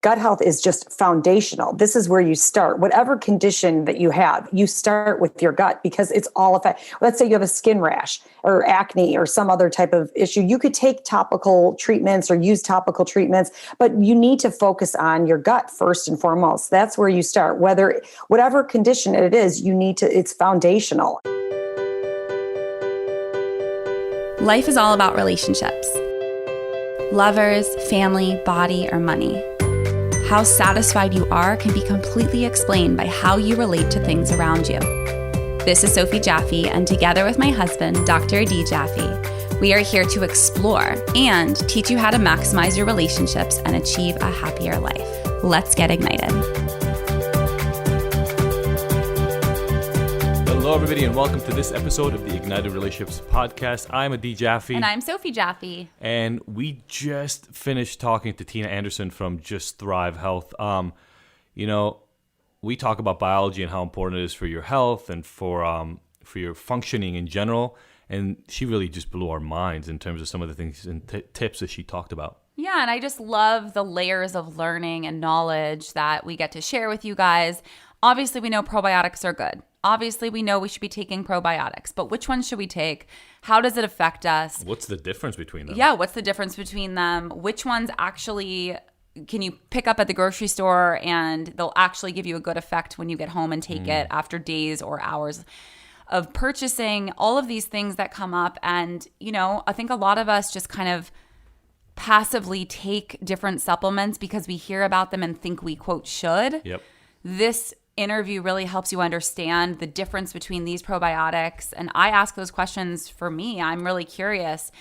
gut health is just foundational. This is where you start. Whatever condition that you have, you start with your gut because it's all affect. Let's say you have a skin rash or acne or some other type of issue. You could take topical treatments or use topical treatments, but you need to focus on your gut first and foremost. That's where you start. Whatever condition it is, it's foundational. Life is all about relationships. Lovers, family, body, or money. How satisfied you are can be completely explained by how you relate to things around you. This is Sophie Jaffe, and together with my husband, Dr. Adi Jaffe, we are here to explore and teach you how to maximize your relationships and achieve a happier life. Let's get ignited. Hello, everybody, and welcome to this episode of the Ignited Relationships Podcast. I'm Adi Jaffe. And I'm Sophie Jaffe. And we just finished talking to Tina Anderson from Just Thrive Health. We talk about biology and how important it is for your health and for your functioning in general. And she really just blew our minds in terms of some of the things and tips that she talked about. Yeah, and I just love the layers of learning and knowledge that we get to share with you guys. Obviously, we know probiotics are good. Obviously, we know we should be taking probiotics, but which ones should we take? How does it affect us? What's the difference between them? Yeah, what's the difference between them? Which ones actually can you pick up at the grocery store and they'll actually give you a good effect when you get home and take it after days or hours of purchasing? All of these things that come up. And, I think a lot of us just kind of passively take different supplements because we hear about them and think we, quote, should. Yep. This interview really helps you understand the difference between these probiotics. And I ask those questions for me. I'm really curious.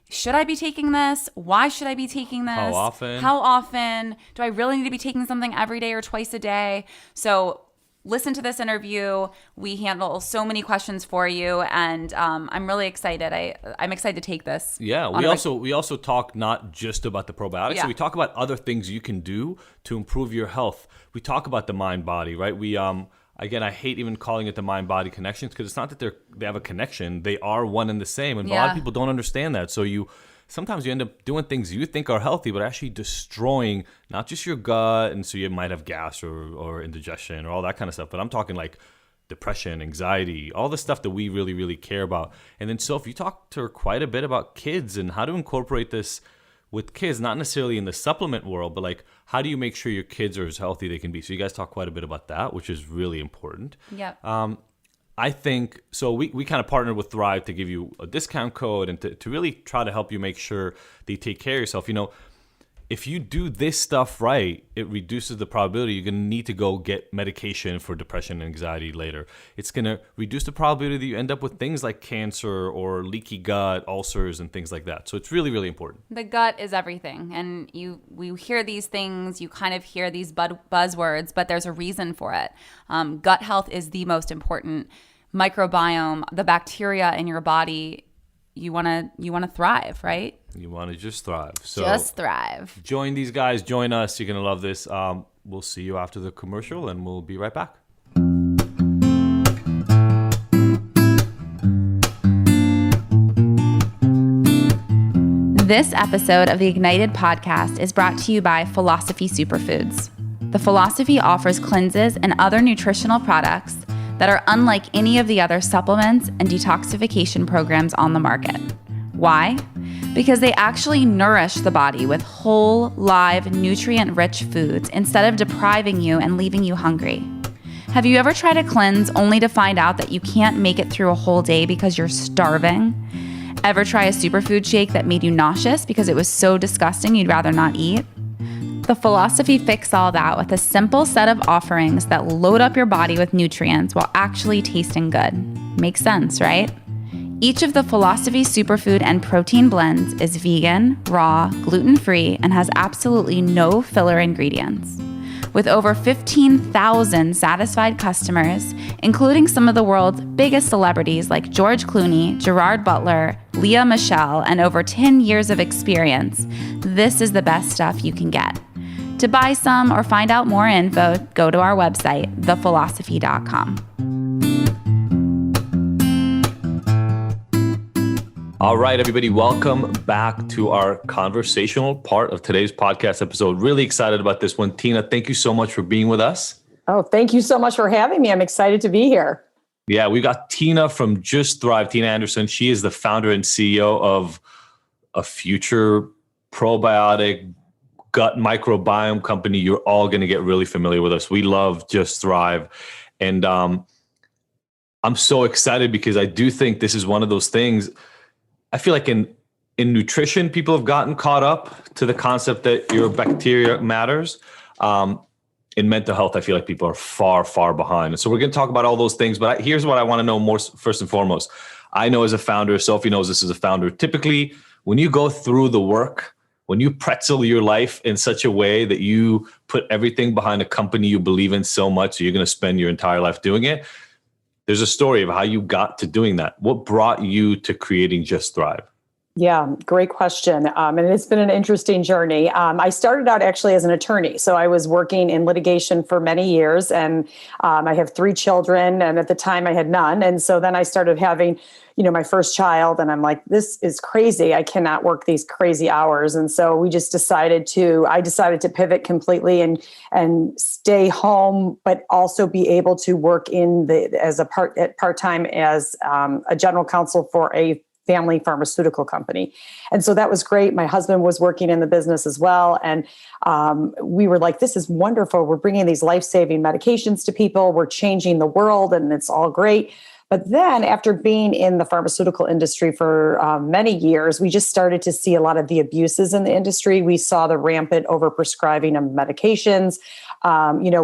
Should I be taking this? Why should I be taking this? How often? How often? Do I really need to be taking something every day or twice a day? So listen to this interview. We handle so many questions for you, and I'm really excited. I'm excited to take this. Yeah, we also talk not just about the probiotics. Yeah. So we talk about other things you can do to improve your health. We talk about the mind-body, right? We again, I hate even calling it the mind-body connections because it's not that they have a connection. They are one and the same, and a lot of people don't understand that. So sometimes you end up doing things you think are healthy, but actually destroying not just your gut, and so you might have gas or indigestion or all that kind of stuff. But I'm talking like depression, anxiety, all the stuff that we really, really care about. And then Sophie, you talk to her quite a bit about kids and how to incorporate this with kids, not necessarily in the supplement world, but like how do you make sure your kids are as healthy they can be? So you guys talk quite a bit about that, which is really important. Yeah. I think, so we kind of partnered with Thrive to give you a discount code and to really try to help you make sure that you take care of yourself. If you do this stuff right, it reduces the probability you're going to need to go get medication for depression and anxiety later. It's going to reduce the probability that you end up with things like cancer or leaky gut, ulcers, and things like that. So it's really, really important. The gut is everything. And we hear these things, you kind of hear these buzzwords, but there's a reason for it. Gut health is the most important microbiome, the bacteria in your body. You want to thrive, right? You want to just thrive. So just thrive. Join these guys. Join us. You're going to love this. We'll see you after the commercial, and we'll be right back. This episode of the Ignited podcast is brought to you by Philosophie Superfoods. The Philosophie offers cleanses and other nutritional products that are unlike any of the other supplements and detoxification programs on the market. Why? Because they actually nourish the body with whole, live, nutrient-rich foods instead of depriving you and leaving you hungry. Have you ever tried a cleanse only to find out that you can't make it through a whole day because you're starving? Ever try a superfood shake that made you nauseous because it was so disgusting you'd rather not eat? The Philosophie fix all that with a simple set of offerings that load up your body with nutrients while actually tasting good. Makes sense, right? Each of the Philosophie superfood and protein blends is vegan, raw, gluten-free, and has absolutely no filler ingredients. With over 15,000 satisfied customers, including some of the world's biggest celebrities like George Clooney, Gerard Butler, Lea Michele, and over 10 years of experience, this is the best stuff you can get. To buy some or find out more info, go to our website, thephilosophy.com. All right, everybody, welcome back to our conversational part of today's podcast episode. Really excited about this one. Tina, thank you so much for being with us. Oh, thank you so much for having me. I'm excited to be here. Yeah, we got Tina from Just Thrive, Tina Anderson. She is the founder and CEO of a future probiotic gut microbiome company. You're all going to get really familiar with us. We love Just Thrive. And I'm so excited because I do think this is one of those things. I feel like in nutrition, people have gotten caught up to the concept that your bacteria matters. In mental health, I feel like people are far, far behind. And so we're going to talk about all those things. But here's what I want to know more first and foremost. I know as a founder, Sophie knows this as a founder, typically when you go through the work, when you pretzel your life in such a way that you put everything behind a company you believe in so much, so you're going to spend your entire life doing it, there's a story of how you got to doing that. What brought you to creating Just Thrive? Yeah, great question. And it's been an interesting journey. I started out actually as an attorney. So I was working in litigation for many years, and I have 3 children. And at the time I had none. And so then I started having, my first child, and I'm like, this is crazy. I cannot work these crazy hours. And so I decided to pivot completely and stay home, but also be able to work part-time as a general counsel for a family pharmaceutical company. And so that was great. My husband was working in the business as well. And we were like, this is wonderful. We're bringing these life-saving medications to people. We're changing the world, and it's all great. But then after being in the pharmaceutical industry for many years, we just started to see a lot of the abuses in the industry. We saw the rampant overprescribing of medications.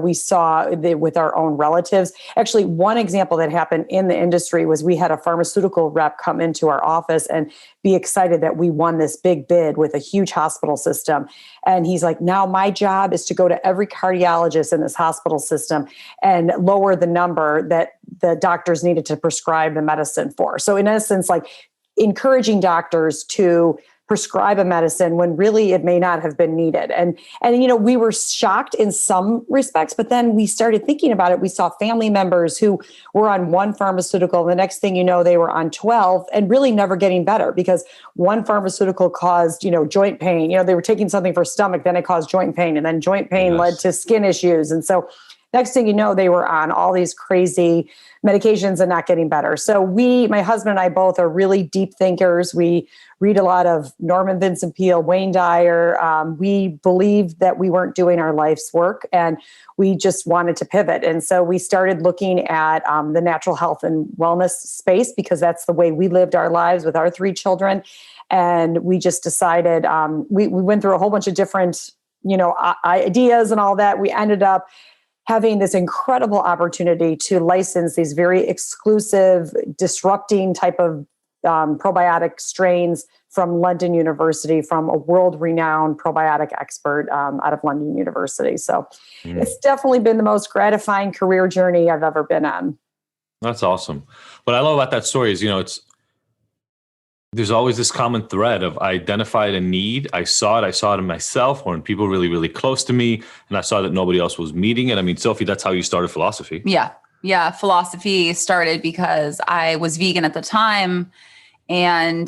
We saw with our own relatives. Actually, one example that happened in the industry was we had a pharmaceutical rep come into our office and be excited that we won this big bid with a huge hospital system. And he's like, now my job is to go to every cardiologist in this hospital system and lower the number that the doctors needed to prescribe the medicine for. So in essence, like encouraging doctors to prescribe a medicine when really it may not have been needed. And we were shocked in some respects, but then we started thinking about it. We saw family members who were on one pharmaceutical. The next thing you know, they were on 12 and really never getting better because one pharmaceutical caused, joint pain. They were taking something for stomach, then it caused joint pain, and then joint pain led to skin issues. And so next thing you know, they were on all these crazy medications and not getting better. So my husband and I both are really deep thinkers. We read a lot of Norman Vincent Peale, Wayne Dyer. We believed that we weren't doing our life's work, and we just wanted to pivot. And so we started looking at the natural health and wellness space because that's the way we lived our lives with our 3 children. And we just decided, we went through a whole bunch of different, ideas and all that. We ended up having this incredible opportunity to license these very exclusive, disrupting type of probiotic strains from London University, from a world-renowned probiotic expert out of London University. So it's definitely been the most gratifying career journey I've ever been on. That's awesome. What I love about that story is, there's always this common thread of I identified a need. I saw it in myself or in people really, really close to me. And I saw that nobody else was meeting it. I mean, Sophie, that's how you started Philosophie. Yeah. Yeah. Philosophie started because I was vegan at the time and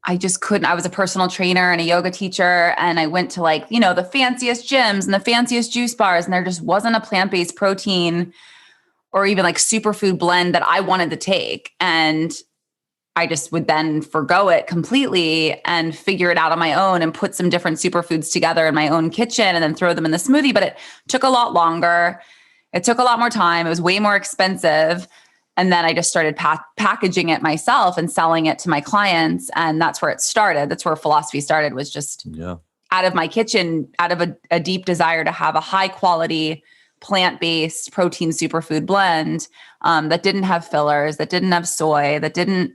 I just couldn't. I was a personal trainer and a yoga teacher. And I went to the fanciest gyms and the fanciest juice bars. And there just wasn't a plant-based protein or even superfood blend that I wanted to take. And I just would then forgo it completely and figure it out on my own and put some different superfoods together in my own kitchen and then throw them in the smoothie. But it took a lot longer. It took a lot more time. It was way more expensive. And then I just started packaging it myself and selling it to my clients. And that's where it started. That's where Philosophie started, was just out of my kitchen, out of a deep desire to have a high quality plant-based protein superfood blend that didn't have fillers, that didn't have soy, that didn't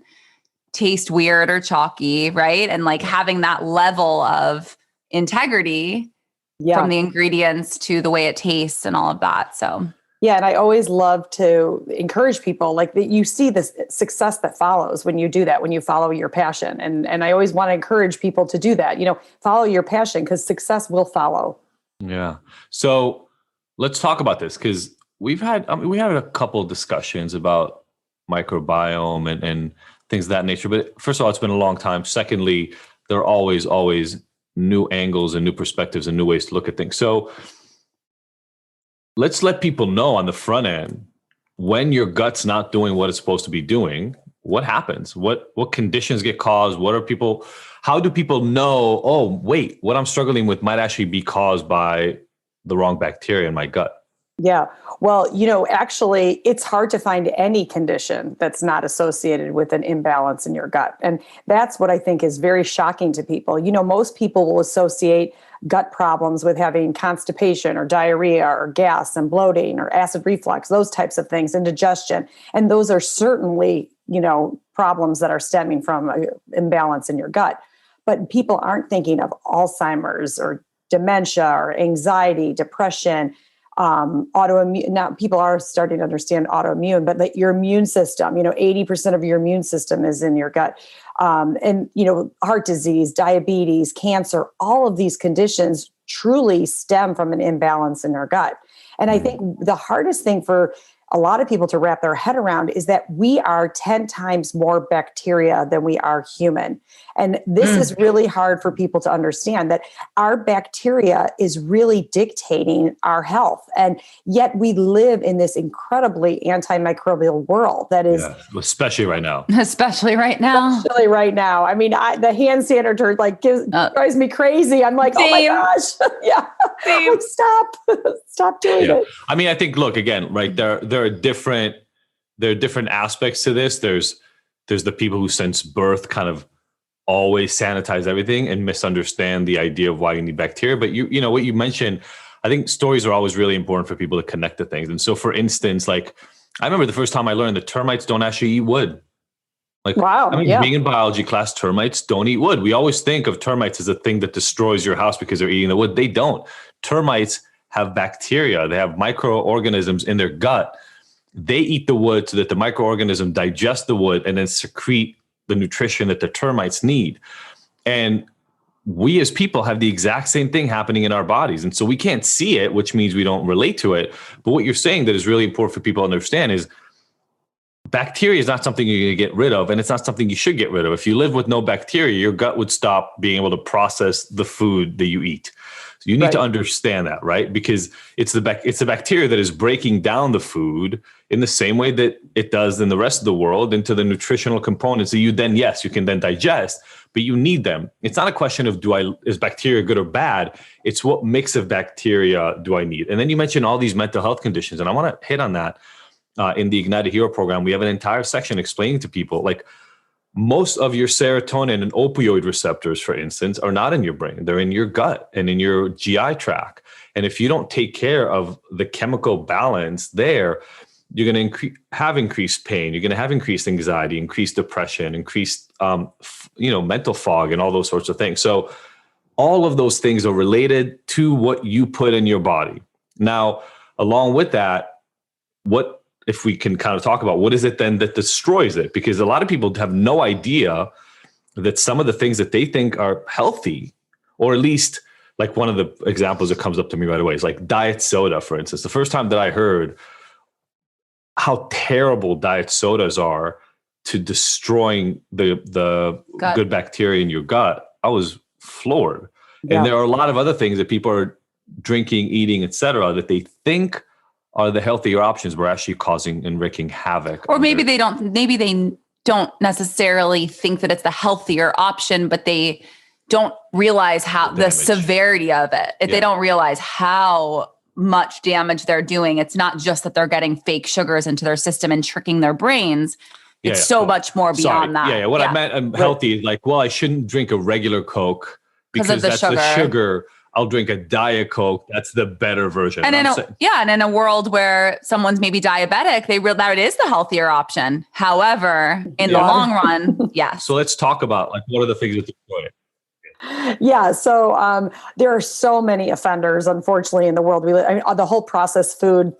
taste weird or chalky, right? And having that level of integrity from the ingredients to the way it tastes and all of that. So yeah, and I always love to encourage people that you see the success that follows when you do that, when you follow your passion. And I always want to encourage people to do that, follow your passion because success will follow. Yeah. So let's talk about this because we had a couple of discussions about microbiome and things of that nature. But first of all, it's been a long time. Secondly, there are always new angles and new perspectives and new ways to look at things. So let's let people know on the front end, when your gut's not doing what it's supposed to be doing, what happens? What conditions get caused? How do people know, oh, wait, what I'm struggling with might actually be caused by the wrong bacteria in my gut? Yeah. Well, actually, it's hard to find any condition that's not associated with an imbalance in your gut. And that's what I think is very shocking to people. Most people will associate gut problems with having constipation or diarrhea or gas and bloating or acid reflux, those types of things, indigestion. And those are certainly, problems that are stemming from an imbalance in your gut. But people aren't thinking of Alzheimer's or dementia or anxiety, depression, autoimmune. Now people are starting to understand autoimmune, but your immune system, 80% of your immune system is in your gut. And heart disease, diabetes, cancer, all of these conditions truly stem from an imbalance in your gut. And I think the hardest thing for a lot of people to wrap their head around is that we are 10 times more bacteria than we are human. And this is really hard for people to understand, that our bacteria is really dictating our health. And yet we live in this incredibly antimicrobial world that is... Yeah, especially right now. Especially right now. Especially right now. I mean, the hand sanitizer drives me crazy. I'm like, oh my gosh. Yeah. Like, stop doing it. I mean, I think, look, again, right, there are different aspects to this. There's the people who since birth kind of always sanitize everything and misunderstand the idea of why you need bacteria. But you know what you mentioned, I think stories are always really important for people to connect to things. And so, for instance, like I remember the first time I learned that termites don't actually eat wood. Like, wow, being in biology class, termites don't eat wood. We always think of termites as a thing that destroys your house because they're eating the wood. They don't. Termites have bacteria. They have microorganisms in their gut. They eat the wood so that the microorganism digest the wood and then secrete the nutrition that the termites need. And we as people have the exact same thing happening in our bodies. And so we can't see it, which means we don't relate to it. But what you're saying that is really important for people to understand is bacteria is not something you're going to get rid of, and it's not something you should get rid of. If you live with no bacteria, your gut would stop being able to process the food that you eat. So you need to understand that, right? Because it's the bacteria that is breaking down the food in the same way that it does in the rest of the world into the nutritional components that you can then digest, but you need them. It's not a question of is bacteria good or bad? It's what mix of bacteria do I need? And then you mentioned all these mental health conditions, and I want to hit on that. In the Ignited Hero program, we have an entire section explaining to people, like, most of your serotonin and opioid receptors, for instance, are not in your brain. They're in your gut and in your GI tract. And if you don't take care of the chemical balance there, you're going to have increased pain. You're going to have increased anxiety, increased depression, increased, mental fog, and all those sorts of things. So all of those things are related to what you put in your body. Now, along with that, if we can kind of talk about what is it then that destroys it? Because a lot of people have no idea that some of the things that they think are healthy, or at least like one of the examples that comes up to me right away is like diet soda, for instance. The first time that I heard how terrible diet sodas are to destroying the good bacteria in your gut, I was floored. Yeah. And there are a lot of other things that people are drinking, eating, etc., that they think are the healthier options, were actually causing and wreaking havoc. Or maybe they don't necessarily think that it's the healthier option, but they don't realize the severity of it. If they don't realize how much damage they're doing, it's not just that they're getting fake sugars into their system and tricking their brains. It's so much more beyond that. Yeah. What I meant healthy is like, well, I shouldn't drink a regular Coke because that's the sugar. I'll drink a Diet Coke. That's the better version. And in a world where someone's maybe diabetic, that it is the healthier option. However, in the long run, yes. So let's talk about like what are the things that destroy it. Yeah. So there are so many offenders, unfortunately, in the world. The whole processed food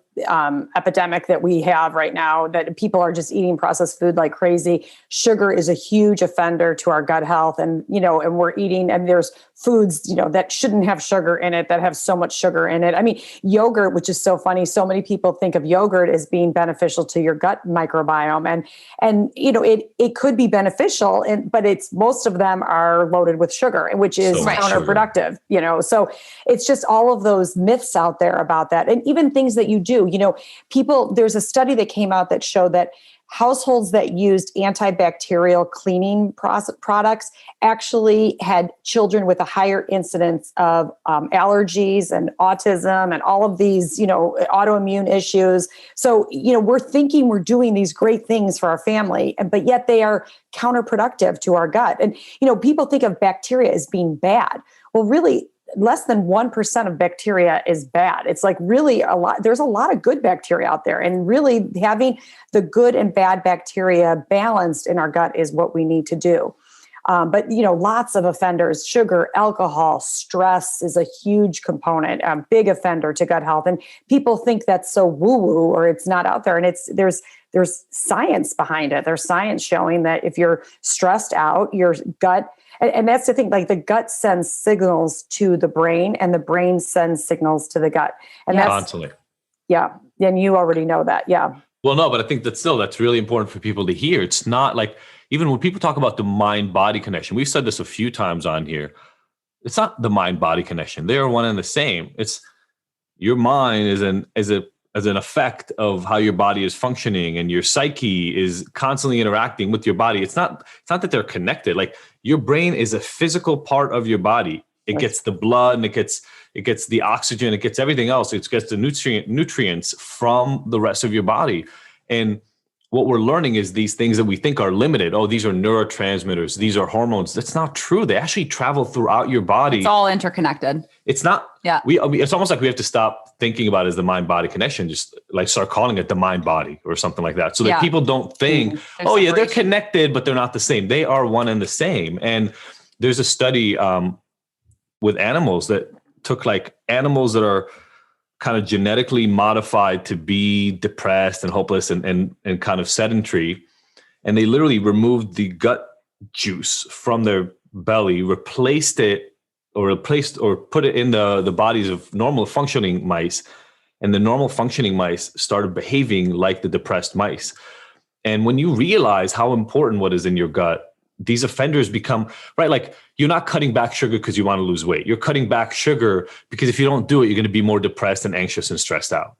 epidemic that we have right now, that people are just eating processed food like crazy. Sugar is a huge offender to our gut health. And, and we're eating, and there's foods, that shouldn't have sugar in it that have so much sugar in it. I mean, yogurt, which is so funny. So many people think of yogurt as being beneficial to your gut microbiome. And it could be beneficial, but most of them are loaded with sugar, which is counterproductive, so it's just all of those myths out there about that. And even things that you do, there's a study that came out that showed that households that used antibacterial cleaning products actually had children with a higher incidence of allergies and autism and all of these, autoimmune issues. So, we're thinking we're doing these great things for our family, but yet they are counterproductive to our gut. And, people think of bacteria as being bad. Well, really, less than 1% of bacteria is bad. It's like really a lot. There's a lot of good bacteria out there, and really having the good and bad bacteria balanced in our gut is what we need to do. But lots of offenders: sugar, alcohol, stress is a huge component, a big offender to gut health. And people think that's so woo-woo or it's not out there. And there's science behind it. There's science showing that if you're stressed out, your gut. And that's the thing, like the gut sends signals to the brain and the brain sends signals to the gut. And that's constantly. Yeah. And you already know that. Yeah. Well, no, but I think that's really important for people to hear. It's not like, even when people talk about the mind-body connection, we've said this a few times on here. It's not the mind-body connection. They are one and the same. It's your mind is an effect of how your body is functioning, and your psyche is constantly interacting with your body. It's not that they're connected. Like, your brain is a physical part of your body. It gets the blood, and it gets the oxygen, it gets everything else. It gets the nutrients from the rest of your body. And what we're learning is these things that we think are limited. Oh, these are neurotransmitters. These are hormones. That's not true. They actually travel throughout your body. It's all interconnected. It's not. Yeah. It's almost like we have to stop thinking about it as the mind-body connection. Just like start calling it the mind-body or something like that. So that people don't think, they're connected, but they're not the same. They are one and the same. And there's a study with animals that took like animals that are kind of genetically modified to be depressed and hopeless and kind of sedentary. And they literally removed the gut juice from their belly, replaced or put it in the bodies of normal functioning mice. And the normal functioning mice started behaving like the depressed mice. And when you realize how important what is in your gut, these offenders become, right? Like, you're not cutting back sugar because you want to lose weight. You're cutting back sugar because if you don't do it, you're going to be more depressed and anxious and stressed out.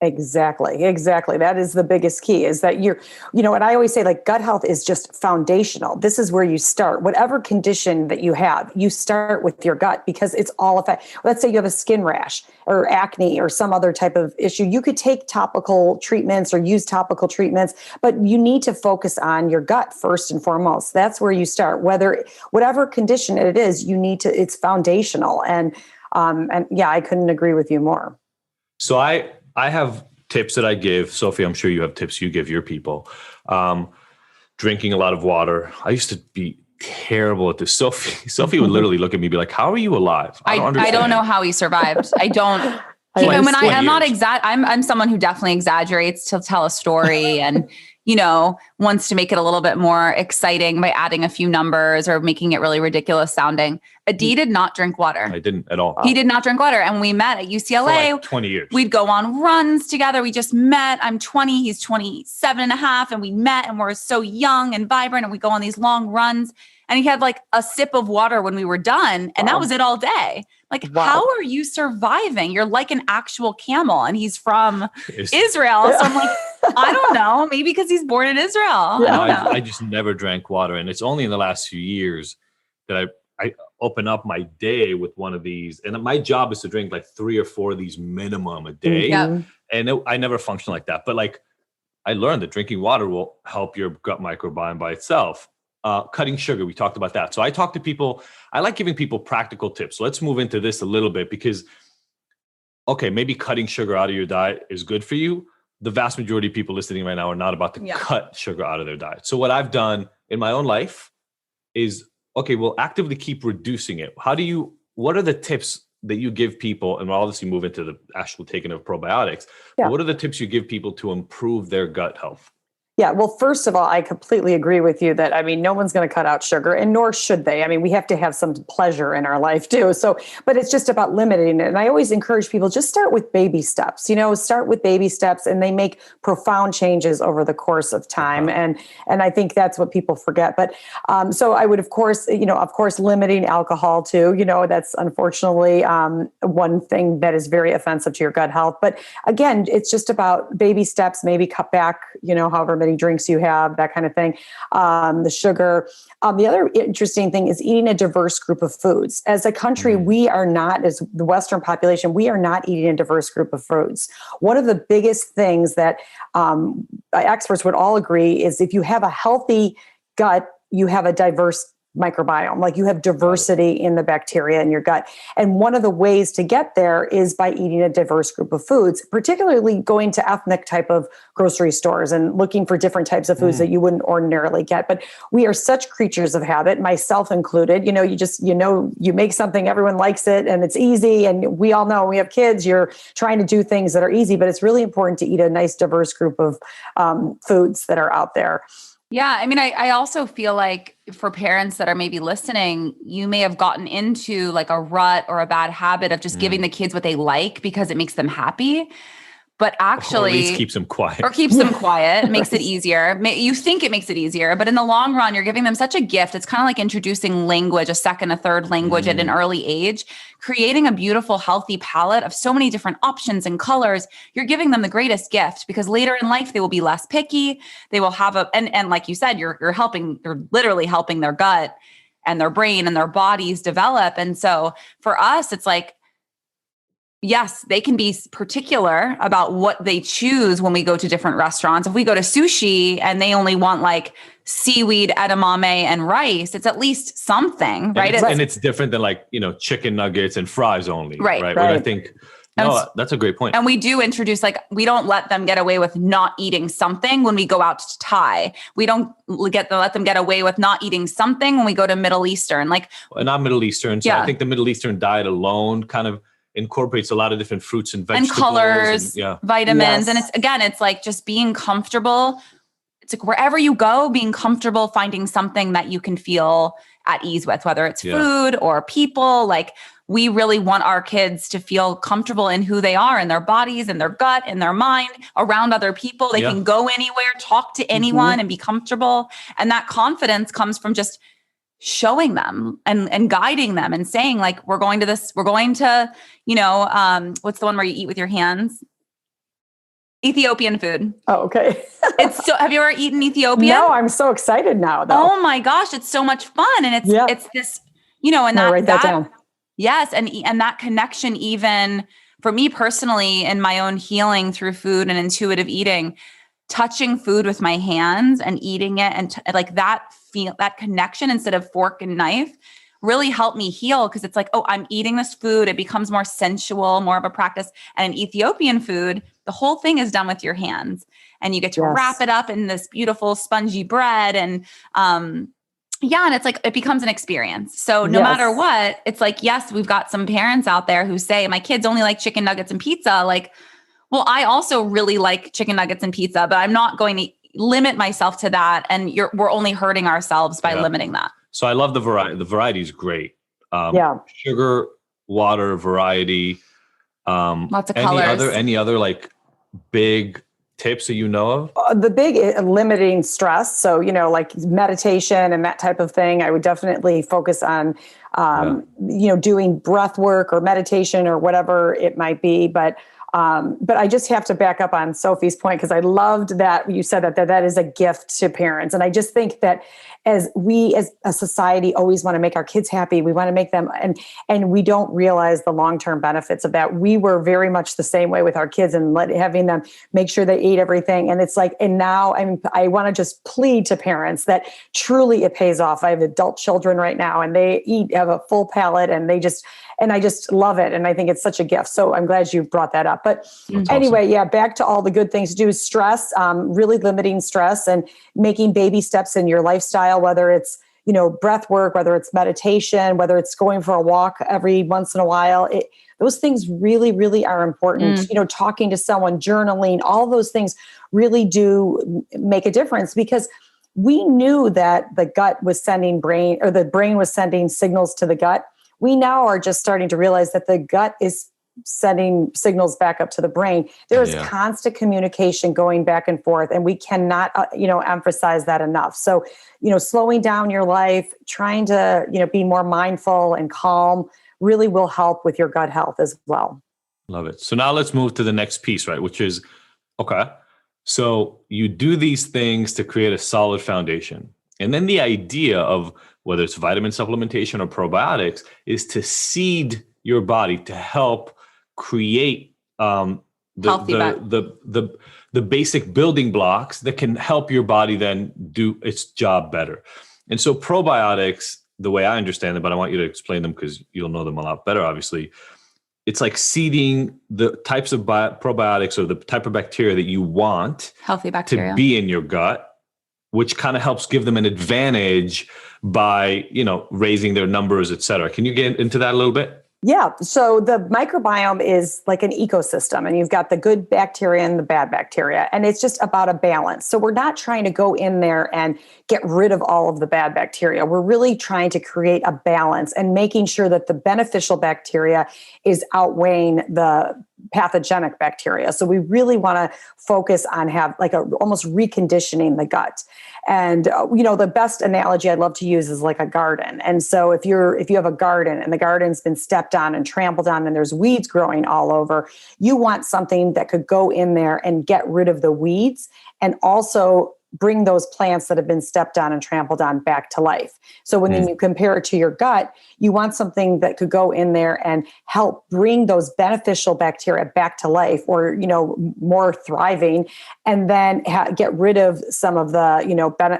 Exactly. That is the biggest key, is that and I always say, like, gut health is just foundational. This is where you start. Whatever condition that you have, you start with your gut, because it's all let's say you have a skin rash or acne or some other type of issue. You could take topical treatments or use topical treatments, but you need to focus on your gut first and foremost. That's where you start. Whatever condition it is, it's foundational. And I couldn't agree with you more. So I have tips that I give. Sophie, I'm sure you have tips you give your people. Drinking a lot of water. I used to be terrible at this. Sophie would literally look at me and be like, how are you alive? I don't know how he survived. I don't. I'm someone who definitely exaggerates to tell a story and, wants to make it a little bit more exciting by adding a few numbers or making it really ridiculous sounding. Adi did not drink water. I didn't at all. He did not drink water. And we met at UCLA. For like 20 years. We'd go on runs together. We just met. I'm 20. He's 27 and a half. And we met and we're so young and vibrant. And we go on these long runs. And he had like a sip of water when we were done. And that was it all day. Like, how are you surviving? You're like an actual camel. And he's from Israel. So I'm like, I don't know. Maybe because he's born in Israel. Yeah. I just never drank water. And it's only in the last few years that I open up my day with one of these. And my job is to drink like 3 or 4 of these minimum a day. Yep. And I never function like that. But like, I learned that drinking water will help your gut microbiome by itself. Cutting sugar, we talked about that. So I talk to people, I like giving people practical tips. So let's move into this a little bit because, okay, maybe cutting sugar out of your diet is good for you. The vast majority of people listening right now are not about to cut sugar out of their diet. So what I've done in my own life is, okay, we'll actively keep reducing it. What are the tips that you give people, and we'll obviously move into the actual taking of probiotics, but what are the tips you give people to improve their gut health? Yeah, well, first of all, I completely agree with you that, I mean, no one's going to cut out sugar, and nor should they. I mean, we have to have some pleasure in our life too. So, but it's just about limiting it. And I always encourage people, just start with baby steps, start with baby steps, and they make profound changes over the course of time. And I think that's what people forget. But so I would, of course, limiting alcohol too, that's unfortunately one thing that is very offensive to your gut health. But again, it's just about baby steps, maybe cut back, however many drinks you have, that kind of thing. The sugar. The other interesting thing is eating a diverse group of foods. As a country, we are not, as the Western population, we are not eating a diverse group of foods. One of the biggest things that experts would all agree is if you have a healthy gut, you have a diverse microbiome, like you have diversity in the bacteria in your gut. And one of the ways to get there is by eating a diverse group of foods, particularly going to ethnic type of grocery stores and looking for different types of foods that you wouldn't ordinarily get. But we are such creatures of habit, myself included. You make something, everyone likes it, and it's easy. And we all know we have kids, you're trying to do things that are easy, but it's really important to eat a nice diverse group of foods that are out there. Yeah. I mean, I also feel like for parents that are maybe listening, you may have gotten into like a rut or a bad habit of just giving the kids what they like because it makes them happy. But actually, or at least keeps them quiet. Makes it easier. You think it makes it easier, but in the long run, you're giving them such a gift. It's kind of like introducing language, a second, a third language at an early age, creating a beautiful, healthy palette of so many different options and colors. You're giving them the greatest gift because later in life, they will be less picky. They will have and like you said, you're literally helping their gut and their brain and their bodies develop. And so for us, it's like, yes, they can be particular about what they choose when we go to different restaurants. If we go to sushi and they only want like seaweed, edamame, and rice, it's at least something, right? And it's different than like, chicken nuggets and fries only. Right. Where I think, that's a great point. And we do introduce, like, we don't let them get away with not eating something when we go out to Thai. We don't let them get away with not eating something when we go to Middle Eastern. Not Middle Eastern. So I think the Middle Eastern diet alone kind of incorporates a lot of different fruits and vegetables and colors, vitamins. And it's like just being comfortable. It's like wherever you go, being comfortable, finding something that you can feel at ease with, whether it's food or people. Like, we really want our kids to feel comfortable in who they are, in their bodies, in their gut, in their mind, around other people. They can go anywhere, talk to anyone and be comfortable. And that confidence comes from just showing them and guiding them and saying, like, we're going to, what's the one where you eat with your hands? Ethiopian food. Oh, okay. Have you ever eaten Ethiopian? No, I'm so excited now though. Oh my gosh. It's so much fun. And it's this, and write that down. Yes. And that connection, even for me personally, in my own healing through food and intuitive eating, touching food with my hands and eating it and that connection instead of fork and knife really helped me heal, because it's like, oh, I'm eating this food. It becomes more sensual, more of a practice. And in Ethiopian food, the whole thing is done with your hands, and you get to wrap it up in this beautiful spongy bread. And and it's like, it becomes an experience. So no matter what, it's like, yes, we've got some parents out there who say, my kids only like chicken nuggets and pizza. Like, well, I also really like chicken nuggets and pizza, but I'm not going to limit myself to that. And we're only hurting ourselves by limiting that. So I love the variety. The variety is great. Sugar, water, variety. Lots of colors. Any other like big tips that you know of? The big limiting stress. So, like meditation and that type of thing, I would definitely focus on, doing breath work or meditation or whatever it might be. But I just have to back up on Sophie's point, because I loved that you said that is a gift to parents. And I just think that as we as a society always want to make our kids happy, we want to make them, and we don't realize the long-term benefits of that. We were very much the same way with our kids, and having them make sure they ate everything. And it's like, and now I want to just plead to parents that truly it pays off. I have adult children right now, and they have a full palate, and I just love it. And I think it's such a gift. So I'm glad you brought that up. But anyway, back to all the good things to do. Stress, really limiting stress and making baby steps in your lifestyle, whether it's, breath work, whether it's meditation, whether it's going for a walk every once in a while, those things really, really are important. Talking to someone, journaling, all those things really do make a difference, because we knew that the gut was sending the brain was sending signals to the gut. We now are just starting to realize that the gut is sending signals back up to the brain. There is constant communication going back and forth, and we cannot, emphasize that enough. So, slowing down your life, trying to, be more mindful and calm really will help with your gut health as well. Love it. So now let's move to the next piece, right? Which is, okay, so you do these things to create a solid foundation. And then the idea of whether it's vitamin supplementation or probiotics is to seed your body to help create the basic building blocks that can help your body then do its job better. And so probiotics, the way I understand it, but I want you to explain them because you'll know them a lot better, obviously. It's like seeding the types of probiotics or the type of bacteria that you want healthy bacteria to be in your gut, which kind of helps give them an advantage by, raising their numbers, et cetera. Can you get into that a little bit? Yeah. So the microbiome is like an ecosystem, and you've got the good bacteria and the bad bacteria, and it's just about a balance. So we're not trying to go in there and get rid of all of the bad bacteria. We're really trying to create a balance and making sure that the beneficial bacteria is outweighing the pathogenic bacteria. So we really want to focus on almost reconditioning the gut. And, the best analogy I'd love to use is like a garden. And so if you have a garden and the garden's been stepped on and trampled on and there's weeds growing all over, you want something that could go in there and get rid of the weeds and also bring those plants that have been stepped on and trampled on back to life. So when you compare it to your gut, you want something that could go in there and help bring those beneficial bacteria back to life, or, more thriving, and then get rid of some of the,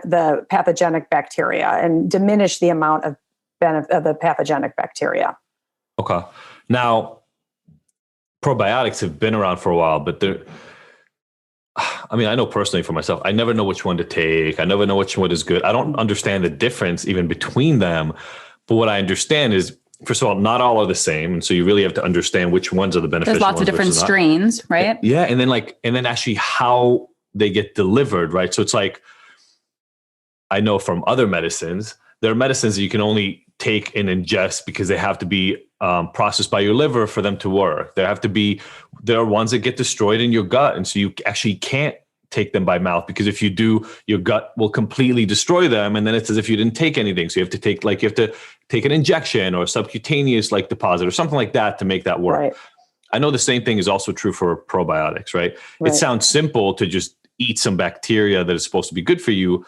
the pathogenic bacteria and diminish the amount of the pathogenic bacteria. Okay. Now, probiotics have been around for a while, but I know personally for myself, I never know which one to take. I never know which one is good. I don't understand the difference even between them. But what I understand is, first of all, not all are the same. And so you really have to understand which ones are the beneficial ones. There's lots of different strains, right? Yeah. And then actually how they get delivered, right? So it's like, I know from other medicines, there are medicines that you can only take and ingest because they have to be processed by your liver for them to work. There are ones that get destroyed in your gut. And so you actually can't take them by mouth, because if you do, your gut will completely destroy them. And then it's as if you didn't take anything. So you have to take an injection or a subcutaneous deposit or something like that to make that work. Right. I know the same thing is also true for probiotics, right? It sounds simple to just eat some bacteria that is supposed to be good for you,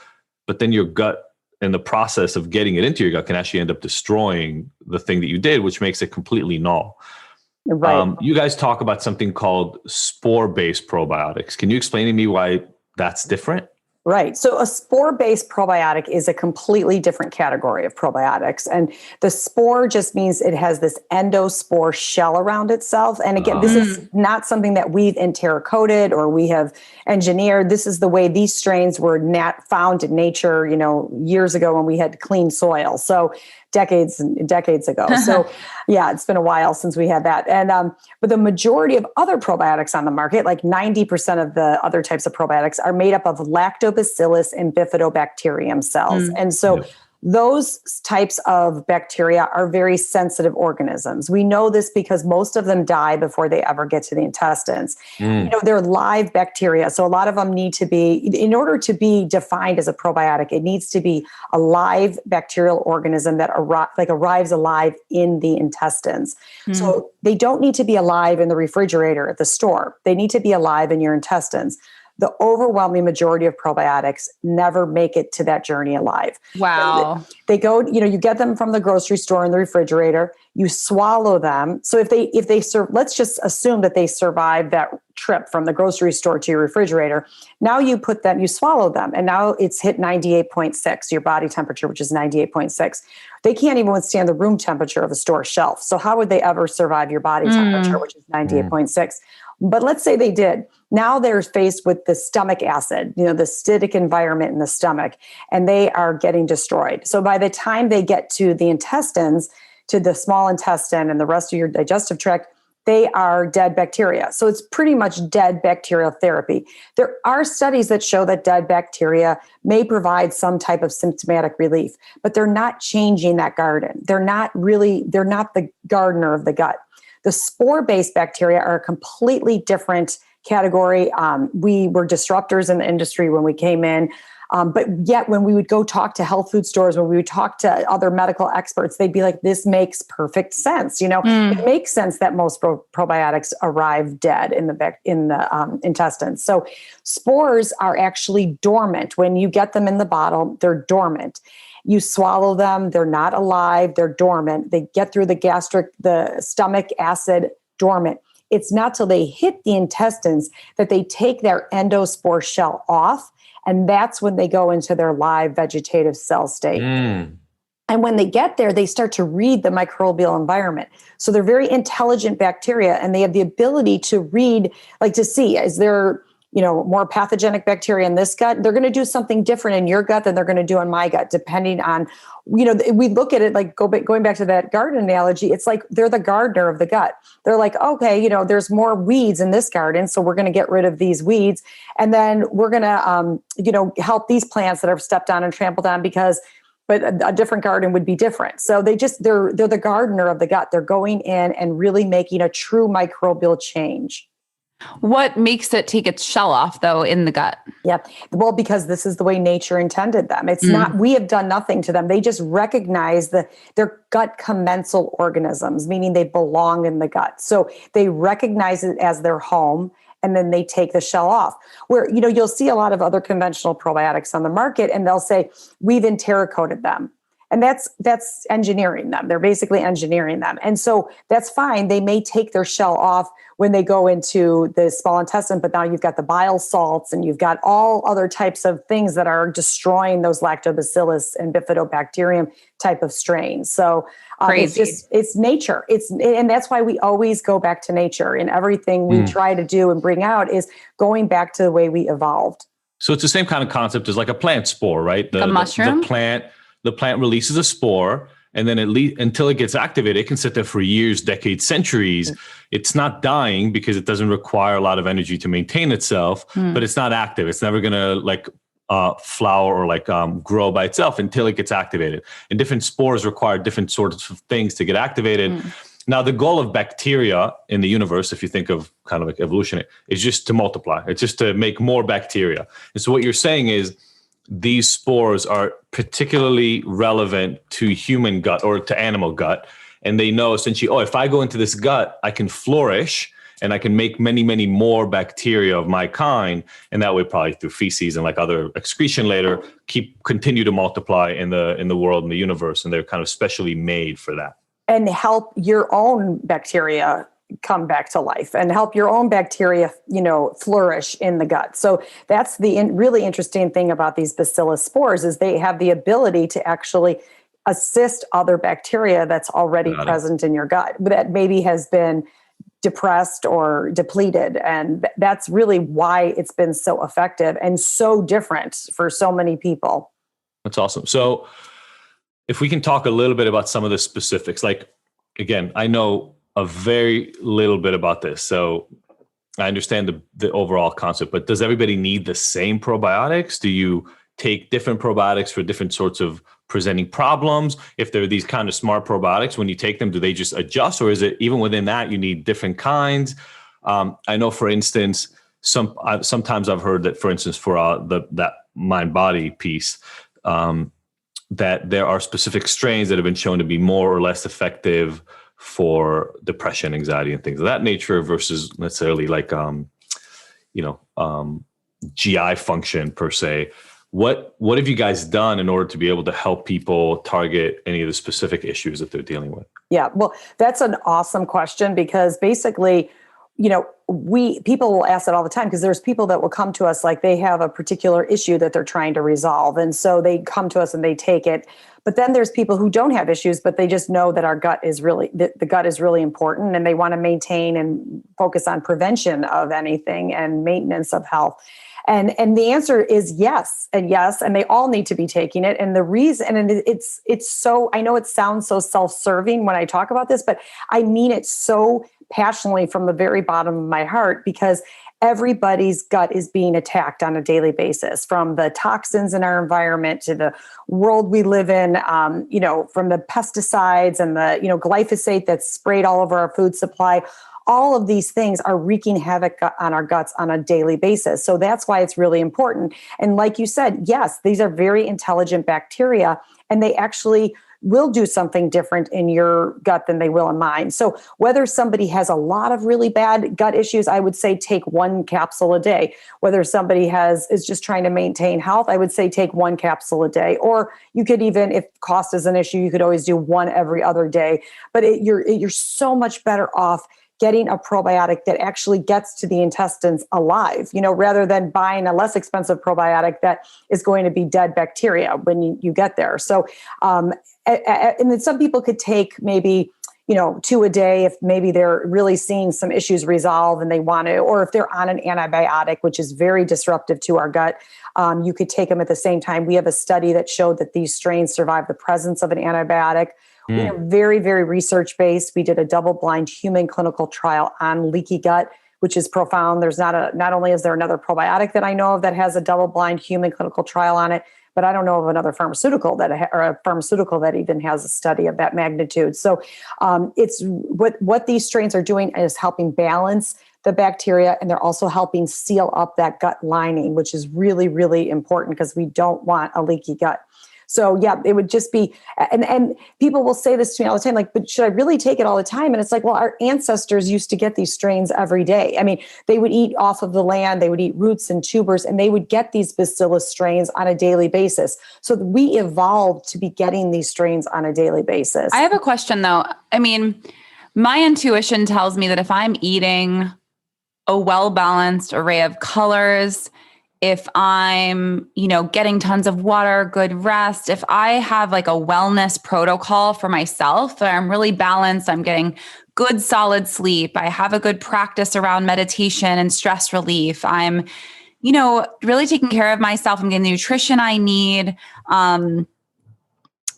but then your gut, and the process of getting it into your gut, can actually end up destroying the thing that you did, which makes it completely null. Right. You guys talk about something called spore-based probiotics. Can you explain to me why that's different? Right. So a spore-based probiotic is a completely different category of probiotics. And the spore just means it has this endospore shell around itself. And again, this is not something that we've enterocoded or we have engineered. This is the way these strains were found in nature, years ago when we had clean soil. So decades and decades ago. So yeah, it's been a while since we had that. And, but the majority of other probiotics on the market, like 90% of the other types of probiotics, are made up of lactobacillus and bifidobacterium cells. And so those types of bacteria are very sensitive organisms. We know this because most of them die before they ever get to the intestines. They're live bacteria. So a lot of them need to be, in order to be defined as a probiotic, it needs to be a live bacterial organism that arrives alive in the intestines. So they don't need to be alive in the refrigerator at the store. They need to be alive in your intestines. The overwhelming majority of probiotics never make it to that journey alive. Wow. They go, you get them from the grocery store in the refrigerator, you swallow them. So if they serve, let's just assume that they survive that trip from the grocery store to your refrigerator. Now you swallow them, and now it's hit 98.6, your body temperature, which is 98.6. They can't even withstand the room temperature of a store shelf. So how would they ever survive your body temperature, which is 98.6? But let's say they did. Now they're faced with the stomach acid, the acidic environment in the stomach, and they are getting destroyed. So by the time they get to the intestines, to the small intestine and the rest of your digestive tract, they are dead bacteria. So it's pretty much dead bacterial therapy. There are studies that show that dead bacteria may provide some type of symptomatic relief, but they're not changing that garden. They're not the gardener of the gut. The spore-based bacteria are a completely different category. We were disruptors in the industry when we came in. But yet when we would go talk to health food stores, when we would talk to other medical experts, they'd be like, this makes perfect sense. It makes sense that most probiotics arrive dead in the intestines. So spores are actually dormant. When you get them in the bottle, they're dormant. You swallow them, they're not alive, they're dormant. They get through the stomach acid, dormant. It's not till they hit the intestines that they take their endospore shell off. And that's when they go into their live vegetative cell state. And when they get there, they start to read the microbial environment. So they're very intelligent bacteria, and they have the ability to read, to see, is there, more pathogenic bacteria in this gut? They're going to do something different in your gut than they're going to do in my gut, depending on, we look at it like going back to that garden analogy. It's like they're the gardener of the gut. They're like, okay, there's more weeds in this garden, so we're going to get rid of these weeds, and then we're going to, help these plants that are stepped on and trampled on but a different garden would be different. So they're the gardener of the gut. They're going in and really making a true microbial change. What makes it take its shell off, though, in the gut? Yep. Well, because this is the way nature intended them. It's not, we have done nothing to them. They just recognize they're gut commensal organisms, meaning they belong in the gut. So they recognize it as their home, and then they take the shell off. Where, you'll see a lot of other conventional probiotics on the market, and they'll say, we've enterocoated them. And that's engineering them. They're basically engineering them. And so that's fine. They may take their shell off when they go into the small intestine, but now you've got the bile salts and you've got all other types of things that are destroying those lactobacillus and bifidobacterium type of strains. So it's nature. And that's why we always go back to nature, and everything we try to do and bring out is going back to the way we evolved. So it's the same kind of concept as like a plant spore, right? A mushroom? The plant releases a spore, and then until it gets activated, it can sit there for years, decades, centuries. It's not dying because it doesn't require a lot of energy to maintain itself, but it's not active. It's never going to flower or grow by itself until it gets activated. And different spores require different sorts of things to get activated. Now, the goal of bacteria in the universe, if you think of kind of like evolution, is just to multiply. It's just to make more bacteria. And so what you're saying is, these spores are particularly relevant to human gut or to animal gut. And they know essentially, if I go into this gut, I can flourish and I can make many, many more bacteria of my kind. And that way, probably through feces and other excretion later, continue to multiply in the world, in the universe. And they're kind of specially made for that. And help your own bacteria come back to life and help your own bacteria, flourish in the gut. So that's the really interesting thing about these bacillus spores is they have the ability to actually assist other bacteria that's already present in your gut that maybe has been depressed or depleted. And that's really why it's been so effective and so different for so many people. That's awesome. So if we can talk a little bit about some of the specifics, again, I know a very little bit about this. So I understand the overall concept, but does everybody need the same probiotics? Do you take different probiotics for different sorts of presenting problems? If they're these kind of smart probiotics, when you take them, do they just adjust, or is it even within that you need different kinds? I know, for instance, sometimes I've heard that, for instance, for that mind-body piece, that there are specific strains that have been shown to be more or less effective for depression, anxiety, and things of that nature versus necessarily GI function per se. What have you guys done in order to be able to help people target any of the specific issues that they're dealing with? Yeah, well, that's an awesome question because basically people will ask that all the time, because there's people that will come to us like they have a particular issue that they're trying to resolve. And so they come to us and they take it. But then there's people who don't have issues, but they just know that the gut is really important, and they want to maintain and focus on prevention of anything and maintenance of health. And the answer is yes, and they all need to be taking it. And the reason, and it's so, I know it sounds so self-serving when I talk about this, but I mean it so passionately from the very bottom of my heart, because everybody's gut is being attacked on a daily basis, from the toxins in our environment to the world we live in, from the pesticides and the, glyphosate that's sprayed all over our food supply. All of these things are wreaking havoc on our guts on a daily basis. So that's why it's really important. And like you said, yes, these are very intelligent bacteria, and they actually will do something different in your gut than they will in mine. So whether somebody has a lot of really bad gut issues, I would say take 1 capsule a day. Whether somebody is just trying to maintain health, I would say take 1 capsule a day. Or you could even, if cost is an issue, you could always do 1 every other day. But you're so much better off getting a probiotic that actually gets to the intestines alive, rather than buying a less expensive probiotic that is going to be dead bacteria when you get there. So, and then some people could take maybe, 2 a day if maybe they're really seeing some issues resolve and they want to, or if they're on an antibiotic, which is very disruptive to our gut, you could take them at the same time. We have a study that showed that these strains survive the presence of an antibiotic. We are very, very research-based. We did a double-blind human clinical trial on leaky gut, which is profound. There's not only is there another probiotic that I know of that has a double-blind human clinical trial on it, but I don't know of another pharmaceutical that even has a study of that magnitude. So it's what these strains are doing is helping balance the bacteria, and they're also helping seal up that gut lining, which is really, really important, because we don't want a leaky gut. So yeah, it would just be, and people will say this to me all the time, like, but should I really take it all the time? And it's like, well, our ancestors used to get these strains every day. I mean, they would eat off of the land, they would eat roots and tubers, and they would get these bacillus strains on a daily basis. So we evolved to be getting these strains on a daily basis. I have a question though. I mean, my intuition tells me that if I'm eating a well-balanced array of colors, if I'm, getting tons of water, good rest, if I have like a wellness protocol for myself, I'm really balanced, I'm getting good solid sleep, I have a good practice around meditation and stress relief, I'm, really taking care of myself, I'm getting the nutrition I need,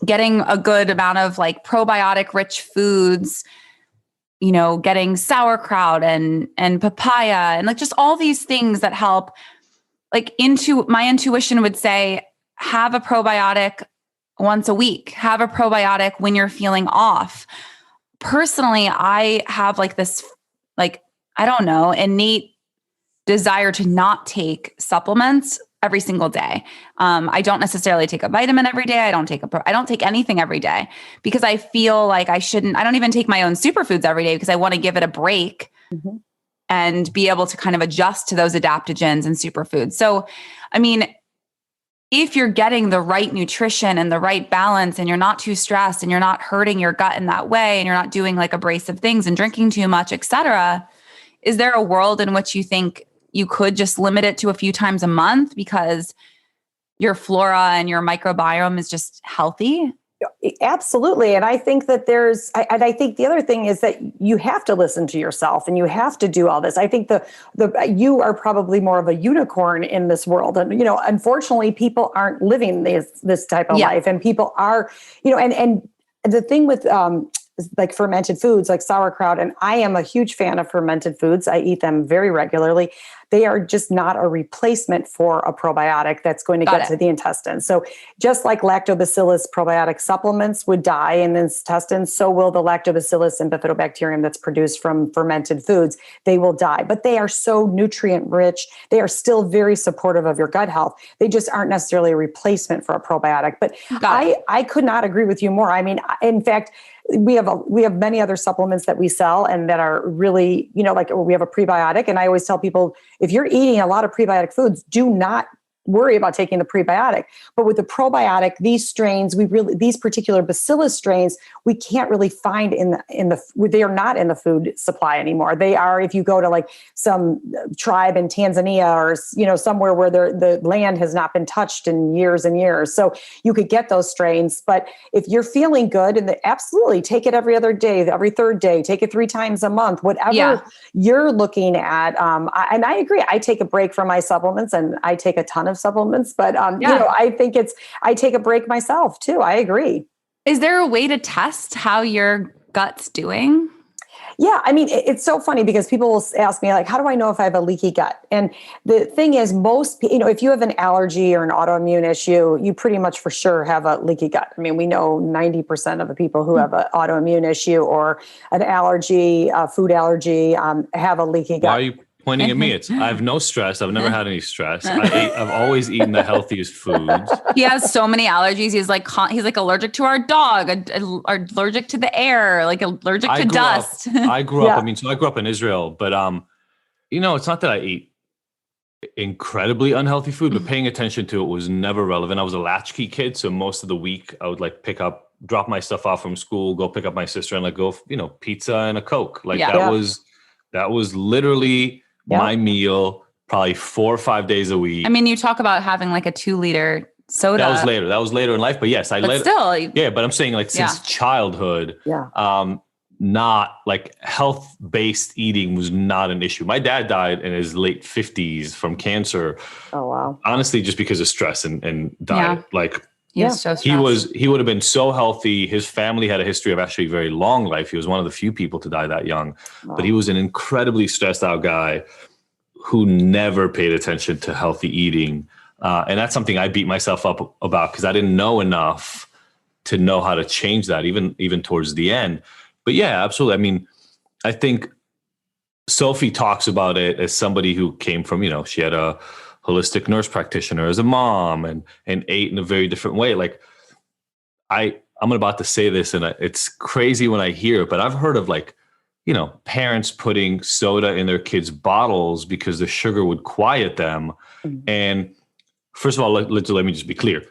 getting a good amount of like probiotic rich foods, getting sauerkraut and papaya and like just all these things that help. Like my intuition would say, have a probiotic once a week, have a probiotic when you're feeling off. Personally, I have like this, like, I don't know, innate desire to not take supplements every single day. I don't necessarily take a vitamin every day. I don't take anything every day, because I feel like I don't even take my own superfoods every day, because I want to give it a break. Mm-hmm. And be able to kind of adjust to those adaptogens and superfoods. So, I mean, if you're getting the right nutrition and the right balance, and you're not too stressed, and you're not hurting your gut in that way, and you're not doing like abrasive things and drinking too much, et cetera, is there a world in which you think you could just limit it to a few times a month because your flora and your microbiome is just healthy? Absolutely. And I think that I think the other thing is that you have to listen to yourself, and you have to do all this. I think you are probably more of a unicorn in this world. And, unfortunately, people aren't living this type of life, and people are, and the thing with, like fermented foods, like sauerkraut, and I am a huge fan of fermented foods. I eat them very regularly. They are just not a replacement for a probiotic that's going to get to the intestines. So just like lactobacillus probiotic supplements would die in the intestines, so will the lactobacillus and bifidobacterium that's produced from fermented foods. They will die, but they are so nutrient rich. They are still very supportive of your gut health. They just aren't necessarily a replacement for a probiotic. But I could not agree with you more. I mean, in fact, we have many other supplements that we sell and that are really, like we have a prebiotic. And I always tell people, if you're eating a lot of prebiotic foods, do not worry about taking the prebiotic. But with the probiotic, these strains, these particular bacillus strains, we can't really find they are not in the food supply anymore. They are, if you go to like some tribe in Tanzania or, somewhere where the land has not been touched in years and years. So you could get those strains, but if you're feeling good, and absolutely take it every other day, every third day, take it 3 times a month, whatever you're looking at. And I agree. I take a break from my supplements, and I take a ton of supplements, but I think I take a break myself too. I agree. Is there a way to test how your gut's doing? Yeah. I mean, it's so funny because people will ask me, like, how do I know if I have a leaky gut? And the thing is, if you have an allergy or an autoimmune issue, you pretty much for sure have a leaky gut. I mean, we know 90% of the people who have an autoimmune issue or an allergy, food allergy, have a leaky gut. Why are you pointing at me? I have no stress. I've never had any stress. I've always eaten the healthiest foods. He has so many allergies. He's like allergic to our dog, allergic to the air, like allergic to dust. I grew up. I grew up in Israel, but it's not that I eat incredibly unhealthy food, but paying attention to it was never relevant. I was a latchkey kid, so most of the week I would like drop my stuff off from school, go pick up my sister, and like go, pizza and a Coke. Like that was literally my meal, probably 4 or 5 days a week. I mean, you talk about having like a 2-liter soda. That was later in life, but yes, but I'm saying like since childhood, not like health-based eating was not an issue. My dad died in his late 50s from cancer. Oh, wow. Honestly, just because of stress and diet. Yeah. Like he would have been so healthy. His family had a history of actually very long life. He was one of the few people to die that young, but he was an incredibly stressed out guy who never paid attention to healthy eating. And that's something I beat myself up about because I didn't know enough to know how to change that even towards the end. But yeah, absolutely. I mean, I think Sophie talks about it as somebody who came from, she had a holistic nurse practitioner as a mom and ate in a very different way. Like I'm about to say this and it's crazy when I hear it, but I've heard of like, parents putting soda in their kids' bottles because the sugar would quiet them. Mm-hmm. And first of all, let me just be clear.